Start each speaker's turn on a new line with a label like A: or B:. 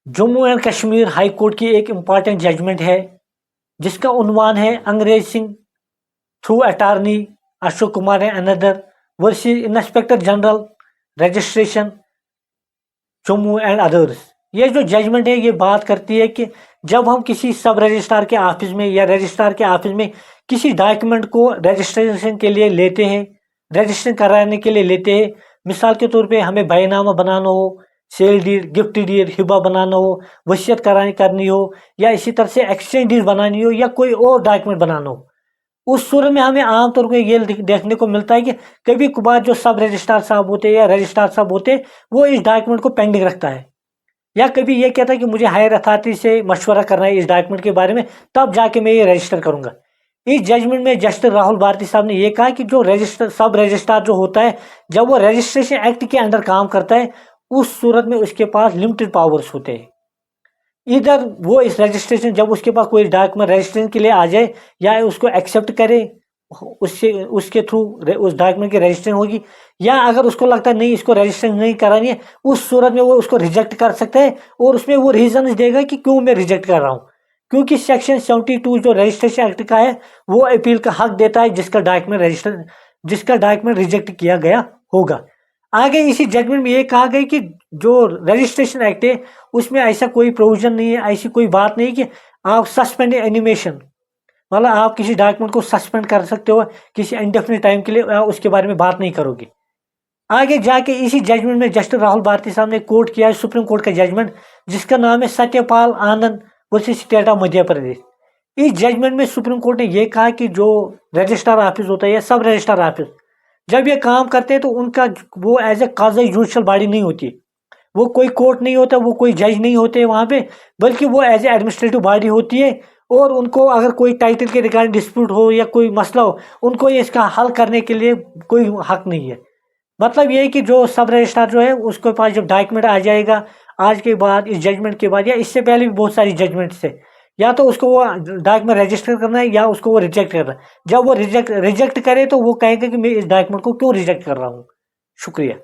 A: Jammu and Kashmir high court की एक important judgement है जिसका उन्वान है अंग्रेज Singh through attorney Ashok Kumar and another versus inspector general registration Jammu and others. ये जो जजमेंट है ये बात करती है कि जब हम किसी सब रजिस्ट्रार के ऑफिस में या रजिस्ट्रार के ऑफिस में किसी डॉक्यूमेंट को रजिस्ट्रेशन के लिए लेते हैं, रजिस्ट्रेशन कराने के लिए लेते हैं, मिसाल के तौर पे हमें बैनामा बनाना हो, सेल डीड, गिफ्ट डीड, हिबा बनाना हो, वसीयत करनी हो, या इसी तरह से एक्सचेंज डीड बनानी हो, या कोई और डॉक्यूमेंट बनाना हो, उस सूरत में हमें आमतौर पर ये देखने को मिलता है कि कभी कभार जो सब रजिस्ट्रार साहब होते हैं या रजिस्ट्रार साहब होते हैं वो इस डॉक्यूमेंट को पेंडिंग रखता है, या कभी ये कहता है कि मुझे हायर अथॉरिटी से मशवरा करना है इस डॉक्यूमेंट के बारे में, तब जाके मैं ये रजिस्टर करूंगा। इस जजमेंट में जस्टिस राहुल भारती साहब ने ये कहा कि जो सब रजिस्ट्रार जो होता है जब वो रजिस्ट्रेशन एक्ट के अंडर काम करता है उस सूरत में उसके पास लिमिटेड पावर्स होते हैं। इधर वो इस रजिस्ट्रेशन जब उसके पास कोई डॉक्यूमेंट रजिस्ट्रेशन के लिए आ जाए या उसको एक्सेप्ट करे, उसके थ्रू उस डॉक्यूमेंट की रजिस्ट्रेशन होगी, या अगर उसको लगता है नहीं इसको रजिस्ट्रेशन नहीं करानी है उस सूरत में वो उसको रिजेक्ट कर सकता है और उसमें वो रीजन देगा कि क्यों मैं रिजेक्ट कर रहा हूँ, क्योंकि सेक्शन 72 जो रजिस्ट्रेशन एक्ट का है वो अपील का हक देता है जिसका डॉक्यूमेंट रिजेक्ट किया गया होगा। आगे इसी जजमेंट में ये कहा गया कि जो रजिस्ट्रेशन एक्ट है उसमें ऐसा कोई प्रोविजन नहीं है, ऐसी कोई बात नहीं कि आप सस्पेंड एनिमेशन, मतलब आप किसी डॉक्यूमेंट को सस्पेंड कर सकते हो किसी इंडेफिनिट टाइम के लिए, उसके बारे में बात नहीं करोगे। आगे जाके इसी जजमेंट में जस्टिस राहुल भारती साहब ने कोर्ट किया है सुप्रीम कोर्ट का जजमेंट जिसका नाम है सत्यपाल आनंद versus state of Madhya Pradesh. इस जजमेंट में सुप्रीम कोर्ट ने यह कहा कि जो रजिस्ट्रार ऑफिस होता है या सब रजिस्ट्रार ऑफिस जब ये काम करते हैं तो उनका वो एज ए काजी जुडिशल बॉडी नहीं होती, वो कोई कोर्ट नहीं होता, वो कोई जज नहीं होते वहाँ पे, बल्कि वो एज ए एडमिनिस्ट्रेटिव बॉडी होती है और उनको अगर कोई टाइटल के रिगार्डिंग डिस्प्यूट हो या कोई मसला हो उनको ये इसका हल करने के लिए कोई हक नहीं है। मतलब ये है कि जो सब रजिस्ट्रार जो है उसके पास जब डॉक्यूमेंट आ जाएगा आज के बाद, इस जजमेंट के बाद या इससे पहले भी बहुत सारी जजमेंट्स है, या तो उसको वो डॉक्यूमेंट रजिस्टर करना है या उसको वो रिजेक्ट करना है। जब वो रिजेक्ट करे तो वो कहेगा कि मैं इस डॉक्यूमेंट को क्यों रिजेक्ट कर रहा हूँ। शुक्रिया।